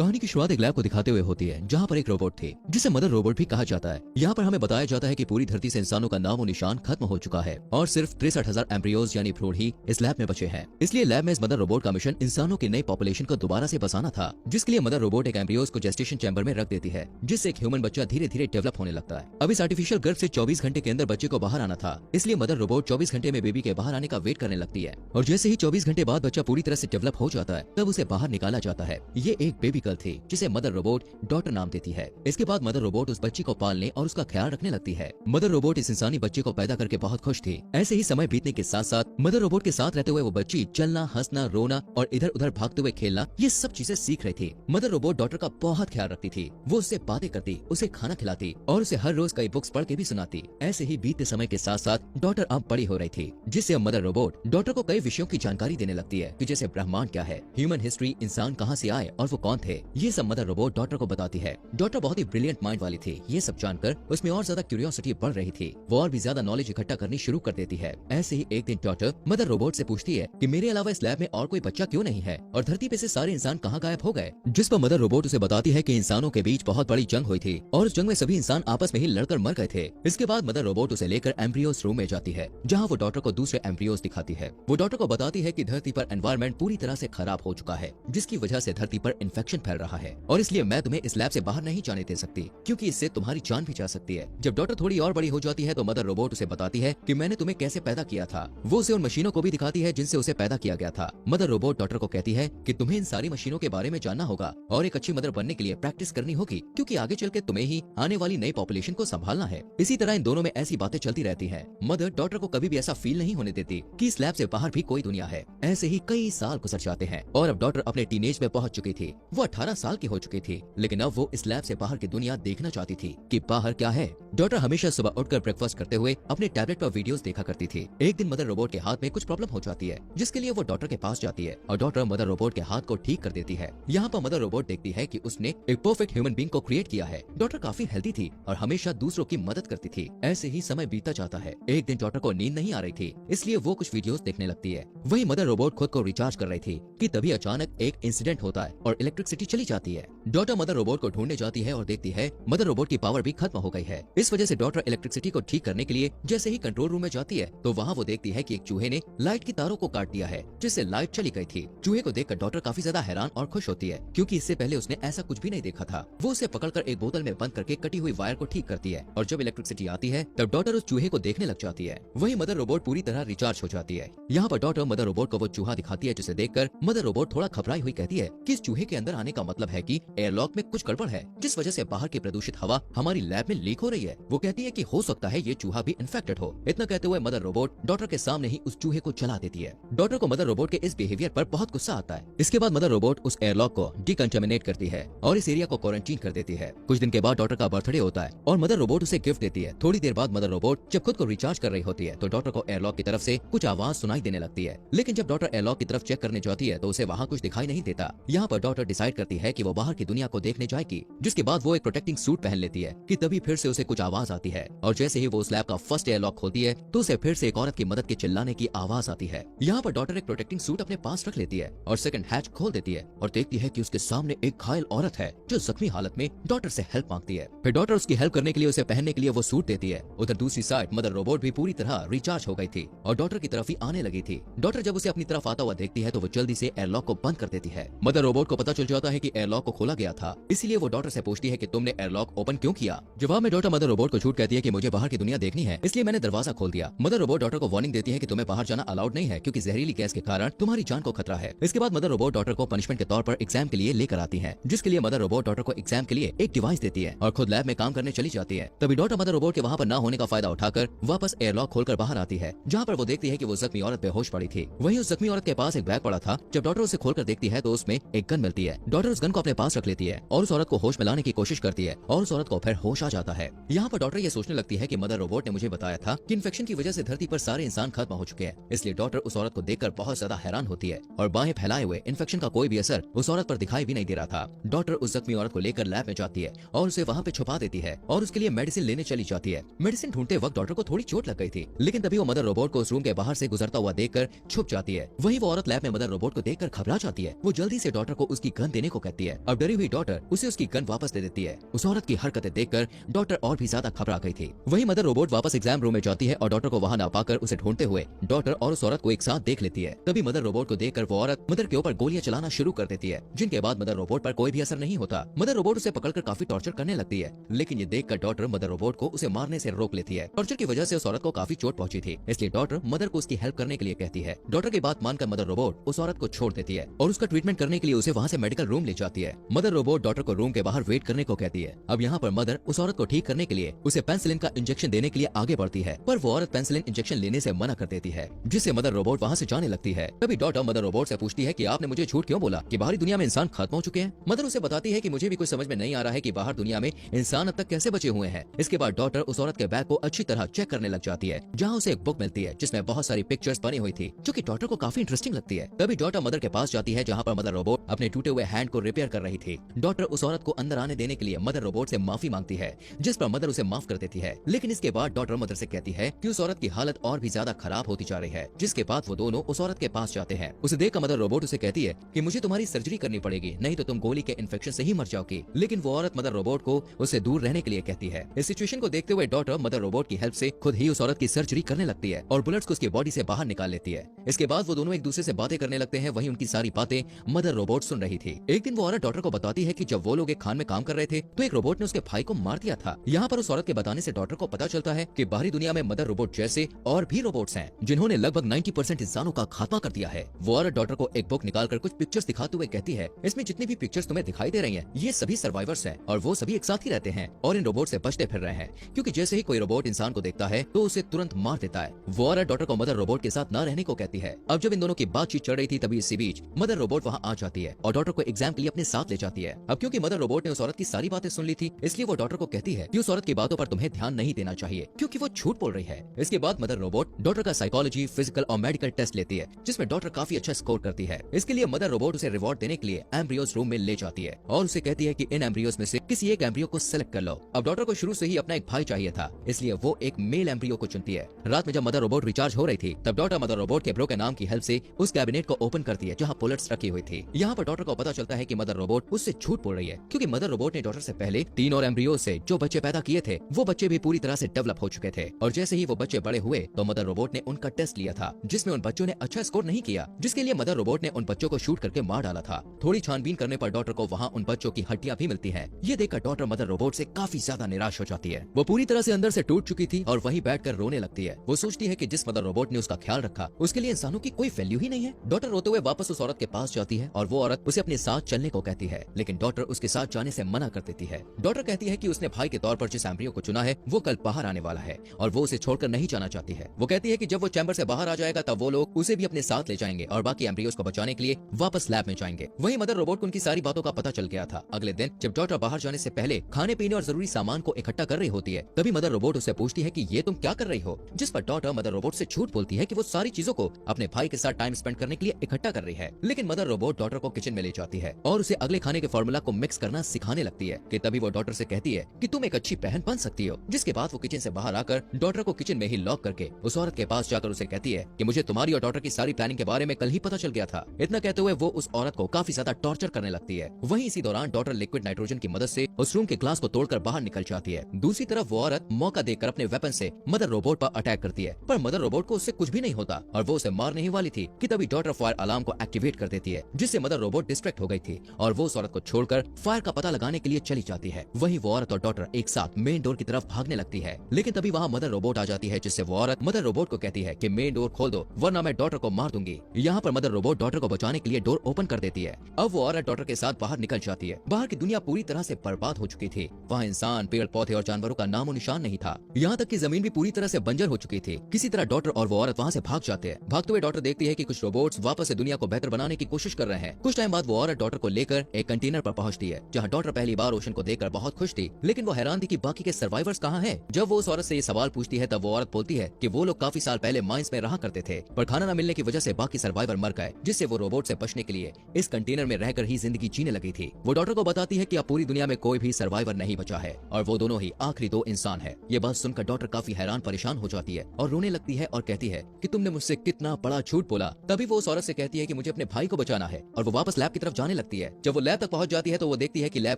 कहानी की शुरुआत एक लैब को दिखाते हुए होती है जहाँ पर एक रोबोट थी जिसे मदर रोबोट भी कहा जाता है। यहाँ पर हमें बताया जाता है कि पूरी धरती से इंसानों का नामो निशान खत्म हो चुका है और सिर्फ 63,000 एम्ब्रियोज यानी भ्रूण ही इस लैब में बचे हैं। इसलिए लैब में इस मदर रोबोट का मिशन इंसानों की नई पॉपुलेशन को दोबारा से बसाना था, जिसके लिए मदर रोबोट एक एम्ब्रियोज को जेस्टेशन चैम्बर में रख देती है, जिससे एक ह्यूमन बच्चा धीरे धीरे डेवलप होने लगता है। अब इस आर्टिफिशियल गर्भ से 24 घंटे के अंदर बच्चे को बाहर आना था, इसलिए मदर रोबोट 24 घंटे में बेबी के बाहर आने का वेट करने लगती है और जैसे ही 24 घंटे बाद बच्चा पूरी तरह से डेवलप हो जाता है तब उसे बाहर निकाला जाता है। ये एक बेबी गर्ल थी जिसे मदर रोबोट डॉटर नाम देती है। इसके बाद मदर रोबोट उस बच्ची को पालने और उसका ख्याल रखने लगती है। मदर रोबोट इस इंसानी बच्चे को पैदा करके बहुत खुश थी। ऐसे ही समय बीतने के साथ साथ मदर रोबोट के साथ रहते हुए वो बच्ची चलना, हंसना, रोना और इधर उधर भागते हुए खेलना, ये सब चीजें सीख रही थी। मदर रोबोट डॉटर का बहुत ख्याल रखती थी। वो उससे बातें करती, उसे खाना खिलाती और उसे हर रोज कई बुक्स पढ़ के भी सुनाती। ऐसे ही बीतते समय के साथ साथ डॉटर अब बड़ी हो रही थी, जिससे अब मदर रोबोट डॉटर को कई विषयों की जानकारी देने लगती है कि जैसे ब्रह्मांड क्या है, ह्यूमन हिस्ट्री, इंसान कहाँ से आए और वो कौन थे, ये सब मदर रोबोट डॉटर को बताती है। डॉटर बहुत ही ब्रिलियंट माइंड वाली थी। ये सब जानकर उसमें और ज्यादा क्यूरियोसिटी बढ़ रही थी। वो और भी ज्यादा नॉलेज इकट्ठा करनी शुरू कर देती है। ऐसे ही एक दिन डॉटर मदर रोबोट से पूछती है कि मेरे अलावा इस लैब में और कोई बच्चा क्यों नहीं है और धरती पे से सारे इंसान कहाँ गायब हो गए। जिस पर मदर रोबोट उसे बताती है कि इंसानों के बीच बहुत बड़ी जंग हुई थी और उस जंग में सभी इंसान आपस में ही लड़कर मर गए थे। इसके बाद मदर रोबोट उसे लेकर एम्ब्रियोस रूम में जाती है, जहाँ वो डॉटर को दूसरे एम्ब्रियोस दिखाती है। वो डॉटर को बताती है कि धरती पर एनवायरमेंट पूरी तरह से खराब हो चुका है, जिसकी वजह से धरती पर इन्फेक्शन फैल रहा है और इसलिए मैं तुम्हें इस लैब से बाहर नहीं जाने दे सकती, क्योंकि इससे तुम्हारी जान भी जा सकती है। जब डॉटर थोड़ी और बड़ी हो जाती है तो मदर रोबोट उसे बताती है कि मैंने तुम्हें कैसे पैदा किया था। वो उसे उन मशीनों को भी दिखाती है जिनसे उसे पैदा किया गया था। मदर रोबोट डॉटर को कहती है कि तुम्हें इन सारी मशीनों के बारे में जानना होगा और एक अच्छी मदर बनने के लिए प्रैक्टिस करनी होगी, क्योंकि आगे चल के तुम्हें ही आने वाली नई पॉपुलेशन को संभालना है। इसी तरह इन दोनों में ऐसी बातें चलती रहती है। मदर डॉटर को कभी भी ऐसा फील नहीं होने देती कि इस लैब से बाहर भी कोई दुनिया है। ऐसे ही कई साल गुजर जाते हैं और अब डॉटर अपने टीनेज में पहुंच चुकी थी। वो 18 साल की हो चुकी थी, लेकिन अब वो इस लैब से बाहर की दुनिया देखना चाहती थी कि बाहर क्या है। डॉटर हमेशा सुबह उठकर ब्रेकफास्ट करते हुए अपने टैबलेट पर वीडियोस देखा करती थी। एक दिन मदर रोबोट के हाथ में कुछ प्रॉब्लम हो जाती है, जिसके लिए वो डॉटर के पास जाती है और डॉटर मदर रोबोट के हाथ को ठीक कर देती है। यहाँ पर मदर रोबोट देखती है कि उसने एक परफेक्ट ह्यूमन बीइंग को क्रिएट किया है। डॉटर काफी हेल्दी थी और हमेशा दूसरों की मदद करती थी। ऐसे ही समय बीतता जाता है। एक दिन डॉटर को नींद नहीं आ रही थी, इसलिए वो कुछ वीडियोस देखने लगती है। वही मदर रोबोट खुद को रिचार्ज कर रही थी कि तभी अचानक एक इंसिडेंट होता है और इलेक्ट्रिसिटी चली जाती है। डॉटर मदर रोबोट को ढूंढने जाती है और देखती है मदर रोबोट की पावर भी खत्म हो गई है। इस वजह से डॉटर इलेक्ट्रिसिटी को ठीक करने के लिए जैसे ही कंट्रोल रूम में जाती है तो वहाँ वो देखती है कि एक चूहे ने लाइट की तारों को काट दिया है, जिससे लाइट चली गई थी। चूहे को देखकर डॉटर काफी ज्यादा हैरान और खुश होती है, क्योंकि इससे पहले उसने ऐसा कुछ भी नहीं देखा था। वो उसे पकड़कर एक बोतल में बंद करके कटी हुई वायर को ठीक करती है और जब इलेक्ट्रिसिटी आती है तब डॉटर उस चूहे को देखने लग जाती है। वही मदर रोबोट पूरी तरह रिचार्ज हो जाती है। यहाँ पर डॉटर मदर रोबोट को वो चूहा दिखाती है, जिसे देखकर मदर रोबोट थोड़ा घबराई हुई कहती है कि इस चूहे के अंदर आने का मतलब है कि एयरलॉक में कुछ गड़बड़ है, जिस वजह से बाहर की प्रदूषित हवा हमारी लैब में लीक हो रही है। वो कहती है कि हो सकता है ये चूहा भी इन्फेक्टेड हो। इतना कहते हुए मदर रोबोट डॉटर के सामने ही उस चूहे को जला देती है। डॉटर को मदर रोबोट के इस बिहेवियर पर बहुत गुस्सा आता है। इसके बाद मदर रोबोट उस एयरलॉक को डिकंटामिनेट करती है और इस एरिया को क्वारंटीन कर देती है। कुछ दिन के बाद डॉटर का बर्थडे होता है और मदर रोबोट उसे गिफ्ट देती है। थोड़ी देर बाद मदर रोबोट जब खुद को रिचार्ज कर रही होती है तो डॉटर को एयरलॉक की तरफ से कुछ आवाज सुनाई देने लगती है, लेकिन जब डॉटर एयरलॉक की तरफ चेक करने जाती है तो उसे वहाँ कुछ दिखाई नहीं देता। यहाँ पर डॉटर डिसाइड करती है कि वो बाहर की दुनिया को देखने जाएगी, जिसके बाद वो एक प्रोटेक्टिंग सूट पहन लेती है कि तभी फिर से उसे कुछ आवाज आती है और जैसे ही वो उस लैब का फर्स्ट एयरलॉक खोलती है तो उसे फिर से एक औरत की मदद के चिल्लाने की आवाज आती है। यहाँ पर डॉटर एक प्रोटेक्टिंग सूट अपने पास रख लेती है और सेकंड हैच खोल देती है और देखती है कि उसके सामने एक घायल औरत है जो जख्मी हालत में डॉटर से हेल्प मांगती है। फिर डॉटर उसकी हेल्प करने के लिए उसे पहनने के लिए वो सूट देती है। उधर दूसरी साइड मदर रोबोट भी पूरी तरह रिचार्ज हो गई थी और डॉटर की तरफ ही आने लगी थी। डॉटर जब उसे अपनी तरफ आता हुआ देखती है तो वो जल्दी से एयरलॉक को बंद कर देती है। मदर रोबोट को पता चल जाता है कि एयरलॉक को खोला गया था, इसीलिए वो डॉटर से पूछती है कि तुमने एयरलॉक ओपन क्यों किया। जवाब में डॉटर मदर रोबोट को झूठ कहती है कि मुझे बाहर की दुनिया देखनी है, इसलिए मैंने दरवाजा खोल दिया। मदर रोबोट डॉटर को वार्निंग देती है कि तुम्हें बाहर जाना अलाउड नहीं है, क्योंकि जहरीली गैस के कारण तुम्हारी जान को खतरा है। इसके बाद मदर रोबोट डॉटर को पनिशमेंट के तौर पर एग्जाम के लिए लेकर आती है, जिसके लिए मदर रोबोट डॉटर को एग्जाम के लिए एक डिवाइस देती है और खुद लैब में काम करने चली जाती है। तभी डॉटर मदर रोबोट के वहाँ पर न होने का फायदा उठाकर वापस एयरलॉक खोलकर बाहर आती है, जहाँ पर वो देखती है कि वो जख्मी औरत बेहोश पड़ी थी। वहीं उस जख्मी औरत के पास एक बैग पड़ा था। जब डॉटर उसे खोलकर देखती है तो उसमें एक गन मिलती है। डॉटर उस गन को अपने पास रख लेती है और उस औरत को होश में लाने की कोशिश करती है और उस औरत को फिर होश आ जाता है। यहाँ पर डॉटर ये सोचने लगती है कि मदर रोबोट ने मुझे बताया था कि इन्फेक्शन की वजह से धरती पर सारे इंसान खत्म हो चुके हैं, इसलिए डॉटर उस औरत को देखकर बहुत ज्यादा हैरान होती है और बाहें फैलाए हुए इन्फेक्शन का कोई भी असर उस औरत पर दिखाई भी नहीं दे रहा था। डॉटर उस जख्मी औरत को लेकर लैब में जाती है और उसे वहाँ पे छुपा देती है और उसके लिए मेडिसिन लेने चली जाती है। मेडिसिन ढूंढते वक्त डॉटर को थोड़ी चोट लग गई थी, लेकिन तभी वो मदर रोबोट को उस रूम के बाहर से गुजरता हुआ देखकर छुप जाती है। वहीं वो औरत लैब में मदर रोबोट को देखकर घबरा जाती है। वो जल्दी से डॉटर को उसकी गन देने को कहती है। अब डरी हुई डॉटर उसे उसकी गन वापस दे देती है। उस औरत की हरकतें देखकर डॉटर और भी ज्यादा घबरा गई थी। वही मदर रोबोट वापस एग्जाम रूम में जाती है और डॉटर को वहाँ ना पाकर उसे ढूंढते हुए डॉटर और उस औरत को एक साथ देख लेती है। तभी मदर रोबोट को देखकर वो औरत मदर के ऊपर गोलियां चलाना शुरू कर देती है, जिनके बाद मदर रोबोट पर कोई भी असर नहीं होता। मदर रोबोट उसे पकड़कर काफी टॉर्चर करने लगती है, लेकिन ये देखकर डॉटर मदर रोबोट को उसे मारने से रोक लेती है। टॉर्चर की वजह से उस औरत को काफी चोट पहुंची थी, इसलिए डॉटर मदर को उसकी हेल्प करने के लिए कहती है। डॉटर की बात मानकर मदर रोबोट उस औरत को छोड़ देती है और उसका ट्रीटमेंट करने के लिए उसे वहाँ से मेडिकल रूम ले जाती है। मदर रोबोट डॉटर को रूम के बाहर वेट करने को कहती है। अब यहाँ पर मदर उस औरत को ठीक करने के लिए उसे पेनिसिलिन का इंजेक्शन देने के लिए आगे बढ़ती है, पर वो औरत पेनिसिलिन इंजेक्शन लेने से मना कर देती है, जिससे मदर रोबोट वहाँ से जाने लगती है। तभी डॉटर मदर रोबोट से पूछती है कि आपने मुझे झूठ क्यों बोला कि बाहरी दुनिया में इंसान खत्म हो चुके हैं। मदर उसे बताती है कि मुझे भी कुछ समझ में नहीं आ रहा है कि बाहर दुनिया में इंसान अब तक कैसे बचे हुए हैं। इसके बाद डॉटर उस औरत के बैग को अच्छी तरह चेक करने लग जाती है, जहाँ उसे एक बुक मिलती है जिसमें बहुत सारी पिक्चर्स बनी हुई थी, जो कि डॉटर को काफी इंटरेस्टिंग लगती है। तभी डॉटर मदर के पास जाती है, जहाँ पर मदर रोबोट अपने टूटे हुए हैंड को रिपेयर कर रही थी। डॉटर उस औरत को अंदर आने देने के लिए मदर रोबोट से माफी मांगती है, जिस पर मदर उसे माफ कर देती है। लेकिन इसके बाद डॉटर मदर से कहती है कि उस औरत की हालत और भी ज्यादा खराब होती जा रही है, जिसके बाद वो दोनों उस औरत के पास जाते हैं। उसे देखकर मदर रोबोट उसे कहती है कि मुझे तुम्हारी सर्जरी करनी पड़ेगी, नहीं तो तुम गोली के इन्फेक्शन से ही मर जाओगी। लेकिन वो औरत मदर रोबोट को उससे दूर रहने के लिए कहती है। इस सिचुएशन को देखते हुए डॉटर मदर रोबोट की हेल्प से खुद ही उस औरत की सर्जरी करने लगती है और बुलेट्स को उसकी बॉडी से बाहर निकाल लेती है। इसके बाद वो दोनों एक दूसरे से बातें करने लगते हैं। वहीं उनकी सारी बातें मदर रोबोट सुन रही थी। एक दिन वो औरत डॉटर को बताती है कि जब वो लोग एक खान में काम कर रहे थे तो एक रोबोट ने उसके भाई को मार दिया था। यहाँ पर उस औरत के बताने से डॉटर को पता चलता है कि बाहरी दुनिया में मदर रोबोट जैसे और भी रोबोट्स हैं, जिन्होंने लगभग 90% इंसानों का खात्मा कर दिया है। वो औरत डॉटर को एक बुक निकालकर कुछ पिक्चर्स दिखाते हुए कहती है, इसमें जितनी भी पिक्चर्स तुम्हें दिखाई दे रही हैं, ये सभी सर्वाइवर्स हैं और वो सभी एक साथ ही रहते हैं और इन रोबोट से बचते फिर रहे हैं, क्योंकि जैसे ही कोई रोबोट इंसान को देखता है तो उसे तुरंत मार देता है। वो औरत डॉटर को मदर रोबोट के साथ न रहने को कहती है। अब जब इन दोनों की बातचीत चल रही थी तभी इसी बीच मदर रोबोट वहाँ आ जाती है और डॉटर को एग्जाम के लिए अपने साथ ले जाती है। अब क्योंकि मदर रोबोट ने उस औरत की सारी बातें सुन ली थी, इसलिए वो डॉटर को कहती है कि उस औरत की बातों पर तुम्हें ध्यान नहीं देना चाहिए, क्योंकि वो झूठ बोल रही है। इसके बाद मदर रोबोट डॉटर का साइकोलॉजी, फिजिकल और मेडिकल टेस्ट लेती है, जिसमें डॉटर काफी अच्छा स्कोर करती है। इसके लिए मदर रोबोट उसे रिवॉर्ड देने के लिए एम्ब्रियोस रूम में ले जाती है और उसे कहती है कि इन एम्ब्रियोस में से किसी एक एम्ब्रियो को सेलेक्ट कर लो। अब डॉटर को शुरू से ही अपना एक भाई चाहिए था, इसलिए वो एक मेल एम्ब्रियो को चुनती है। रात में जब मदर रोबोट रिचार्ज हो रही थी तब डॉटर मदर रोबोट के ब्रो के नाम की हेल्प से उस कैबिनेट को ओपन करती है जहाँ बुलेट्स रखी हुई थी। यहाँ पर डॉटर को पता चलता है कि मदर रोबोट उससे झूठ बोल रही है, क्योंकि मदर रोबोट ने डॉटर से पहले 3 और एम्ब्रियो से जो बच्चे पैदा किए थे वो बच्चे भी पूरी तरह से डेवलप हो चुके थे और जैसे ही वो बच्चे बड़े हुए तो मदर रोबोट ने उनका टेस्ट लिया था, जिसमें उन बच्चों ने अच्छा स्कोर नहीं किया, जिसके लिए मदर रोबोट ने उन बच्चों को शूट करके मार डाला था। थोड़ी छानबीन करने पर डॉटर को वहाँ उन बच्चों की हड्डियां भी मिलती है। ये देखकर डॉटर मदर रोबोट से काफी ज्यादा निराश हो जाती है। वो पूरी तरह से अंदर से टूट चुकी थी और वहीं बैठकर रोने लगती है। वो सोचती है कि जिस मदर रोबोट ने उसका ख्याल रखा उसके लिए इंसानों की कोई वैल्यू ही नहीं है। डॉटर रोते हुए वापस उस औरत के पास जाती है और वो औरत उसे अपने साथ चलने को कहती है, लेकिन डॉटर उसके साथ जाने से मना कर देती है। डॉटर कहती है कि उसने भाई के तौर पर जिस एम्ब्रियो को चुना है वो कल बाहर आने वाला है और वो उसे छोड़कर नहीं जाना चाहती है। वो कहती है कि जब वो चैम्बर से बाहर आ जाएगा तब वो लोग उसे भी अपने साथ ले जाएंगे और बाकी एम्ब्रियोस को बचाने के लिए वापस लैब में जाएंगे। वहीं मदर रोबोट को उनकी सारी बातों का पता चल गया था। अगले दिन जब डॉटर बाहर जाने से पहले खाने पीने और जरूरी सामान को इकट्ठा कर रही होती है तभी मदर रोबोट उससे पूछती है कि ये तुम क्या कर रही हो, जिस पर डॉटर मदर रोबोट से झूठ बोलती है कि वो सारी चीजों को अपने भाई के साथ टाइम स्पेंड करने के लिए इकट्ठा कर रही है। लेकिन मदर रोबोट डॉटर को किचन में ले जाती है और उसे अगले खाने के फॉर्मूला को मिक्स करना सिखाने लगती है कि तभी वो डॉटर से कहती है कि तुम एक अच्छी बहन बन सकती हो। जिसके बाद वो किचन से बाहर आकर डॉटर को किचन में ही लॉक करके उस औरत के पास जाकर उसे कहती है कि मुझे तुम्हारी और डॉटर की सारी प्लानिंग के बारे में कल ही पता चल गया था। इतना कहते हुए वो उस औरत को काफी ज्यादा टॉर्चर करने लगती है। वहीं इसी दौरान डॉटर लिक्विड नाइट्रोजन की मदद से उस रूम के ग्लास को तोड़कर बाहर निकल जाती है। दूसरी तरफ वो औरत मौका देखकर अपने वेपन से मदर रोबोट पर अटैक करती है, पर मदर रोबोट को उससे कुछ भी नहीं होता और वो उसे मारने ही वाली थी कि तभी डॉटर फायर अलार्म को एक्टिवेट कर देती है, जिससे मदर रोबोट डिस्ट्रैक्ट हो गई थी और वो उस औरत को छोड़कर फायर का पता लगाने के लिए चली जाती है। वहीं वो औरत और डॉटर एक साथ मेन डोर की तरफ भागने लगती है, लेकिन तभी वहाँ मदर रोबोट आ जाती है, जिससे वो औरत मदर रोबोट को कहती है कि मेन डोर खोल दो वरना मैं डॉटर को मार दूंगी। यहाँ पर मदर रोबोट डॉटर को बचाने के लिए डोर ओपन कर देती है। अब वो औरत डॉटर के साथ बाहर निकल जाती है। बाहर की दुनिया पूरी तरह से बर्बाद हो चुकी थी। वहाँ इंसान, पेड़ पौधे और जानवरों का नामो निशान नहीं था। यहाँ तक कि जमीन भी पूरी तरह से बंजर हो चुकी थी। किसी तरह डॉटर और वो औरत वहाँ से भाग जाते हैं। भागते हुए डॉटर देखती है कि कुछ रोबोट्स वापस से दुनिया को बेहतर बनाने की कोशिश कर रहे हैं। कुछ टाइम बाद वो औरत डॉटर को लेकर एक कंटेनर पर पहुंचती है, जहाँ डॉटर पहली बार ओशन को देखकर बहुत खुश थी, लेकिन वो हैरान थी कि बाकी के सर्वाइवर्स कहाँ हैं। जब वो उस औरत से ये सवाल पूछती है तब वो औरत बोलती है कि वो लोग काफी साल पहले माइंस में रहा करते थे, पर खाना न मिलने की वजह से बाकी सर्वाइवर मर गए, जिससे वो रोबोट से बचने के लिए इस कंटेनर में रहकर ही जिंदगी जीने लगी थी। वो डॉटर को बताती है कि अब पूरी दुनिया में कोई भी सर्वाइवर नहीं बचा है और वो दोनों ही आखिरी 2 इंसान है। ये बात सुनकर डॉटर काफी हैरान परेशान हो जाती है और रोने लगती है और कहती है कि तुमने मुझसे कितना बड़ा झूठ बोला। तभी वो उस औरत से कहती है कि मुझे अपने भाई को बचाना है और वो वापस लैब की तरफ जाने बताने लगती है। जब वो लैब तक पहुंच जाती है तो वो देखती है कि लैब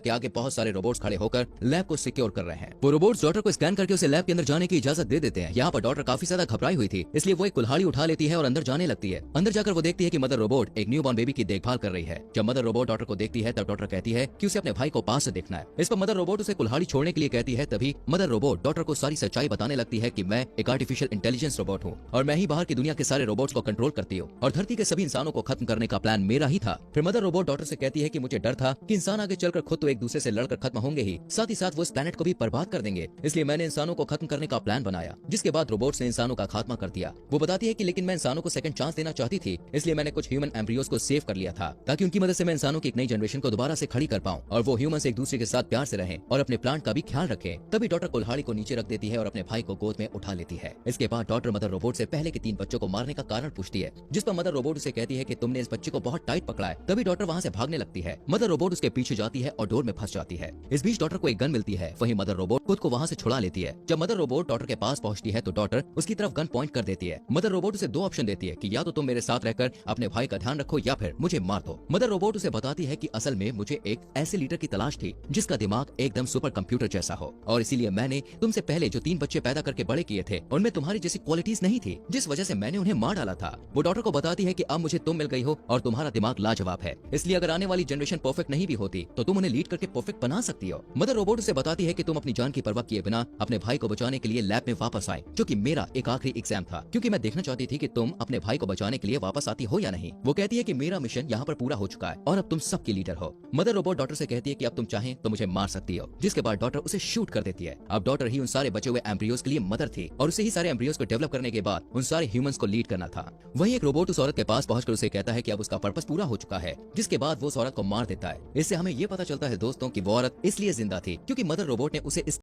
के आगे बहुत सारे रोबोट्स खड़े होकर लैब को सिक्योर कर रहे हैं। वो रोबोट्स डॉटर को स्कैन करके उसे लैब के अंदर जाने की इजाजत दे देते हैं। यहाँ पर डॉटर काफी ज्यादा घबराई हुई थी, इसलिए वो एक कुल्हाड़ी उठा लेती है और अंदर जाने लगती है। अंदर जाकर वो देखती है कि मदर रोबोट एक न्यूबॉर्न बेबी की देखभाल कर रही है। जब मदर रोबोट डॉटर को देखती है तब डॉटर कहती है कि उसे अपने भाई को पास से देखना है। इस पर मदर रोबोट उसे कुल्हाड़ी छोड़ने के लिए कहती है। तभी मदर रोबोट डॉटर को सारी सच्चाई बताने लगती है कि मैं एक आर्टिफिशियल इंटेलिजेंस रोबोट हूँ और मैं ही बाहर की दुनिया के सारे रोबोट्स को कंट्रोल करती हूँ और धरती के सभी इंसानों को खत्म करने का प्लान मेरा ही था। फिर मदर रोबोट डॉटर से कहती है कि मुझे डर था कि इंसान आगे चलकर खुद तो एक दूसरे से लड़कर खत्म होंगे ही, साथ ही साथ वो इस प्लेनेट को भी बर्बाद कर देंगे, इसलिए मैंने इंसानों को खत्म करने का प्लान बनाया। जिसके बाद रोबोट्स ने इंसानों का खात्मा कर दिया। वो बताती है कि लेकिन मैं इंसानों को सेकंड चांस देना चाहती थी, इसलिए मैंने कुछ ह्यूमन एम्ब्रियोज को सेव कर लिया था ताकि उनकी मदद से मैं इंसानों की एक नई जनरेशन को दोबारा से खड़ी कर पाऊं और वो ह्यूमंस एक दूसरे के साथ प्यार से रहें और अपने प्लांट का भी ख्याल रखें। तभी डॉटर कुल्हाड़ी को नीचे रख देती है और अपने भाई को गोद में उठा लेती है। इसके बाद डॉटर मदर रोबोट से पहले के 3 बच्चों को मारने का कारण पूछती है, जिस पर मदर रोबोट उसे कहती है कि तुमने इस बच्चे को बहुत टाइट पकड़ा है। तभी डॉटर वहाँ से भागने लगती है। मदर रोबोट उसके पीछे जाती है और डोर में फंस जाती है। इस बीच डॉटर को एक गन मिलती है, वहीं मदर रोबोट खुद को वहाँ से छुड़ा लेती है। जब मदर रोबोट डॉटर के पास पहुंचती है तो डॉटर उसकी तरफ गन पॉइंट कर देती है। मदर रोबोट उसे 2 ऑप्शन देती है कि या तो तुम मेरे साथ रहकर अपने भाई का ध्यान रखो या फिर मुझे मार दो। मदर रोबोट उसे बताती है कि असल में मुझे एक ऐसे लीडर की तलाश थी जिसका दिमाग एकदम सुपर कंप्यूटर जैसा हो और इसीलिए मैंने तुमसे पहले जो 3 बच्चे पैदा करके बड़े किए थे उनमें तुम्हारी जैसी क्वालिटीज नहीं थी, जिस वजह से मैंने उन्हें मार डाला था। वो डॉटर को बताती है कि अब मुझे तुम मिल गई हो और तुम्हारा दिमाग लाजवाब है, इसलिए अगर आने वाली जनरेशन परफेक्ट नहीं भी होती तो तुम उन्हें लीड करके परफेक्ट बना सकती हो। मदर रोबोट उसे बताती है कि तुम अपनी जान की परवाह किए बिना अपने भाई को बचाने के लिए लैब में वापस आए, जो कि मेरा एक आखिरी एग्जाम था, क्योंकि मैं देखना चाहती थी कि तुम अपने भाई को बचाने के लिए वापस आती हो या नहीं। वो कहती है कि मेरा मिशन यहाँ पर पूरा हो चुका है और अब तुम सबकी लीडर हो। मदर रोबोट डॉटर से कहती है कि अब तुम चाहें तो मुझे मार सकती हो, जिसके बाद डॉटर उसे शूट कर देती है। अब डॉटर ही उन सारे बचे हुए एम्ब्रियोज के लिए मदर थी और उसे ही सारे एम्ब्रियोज को डेवलप करने के बाद उन सारे ह्यूमंस को लीड करना था। वहीं एक रोबोट उस औरत के पास पहुंचकर उसे कहता है कि अब उसका पर्पस पूरा हो चुका है, जिसके बाद वो उस औरत को मार देता है। इससे हमें ये पता चलता है दोस्तों कि वो औरत इसलिए जिंदा थी क्योंकि मदर रोबोट ने उसे इस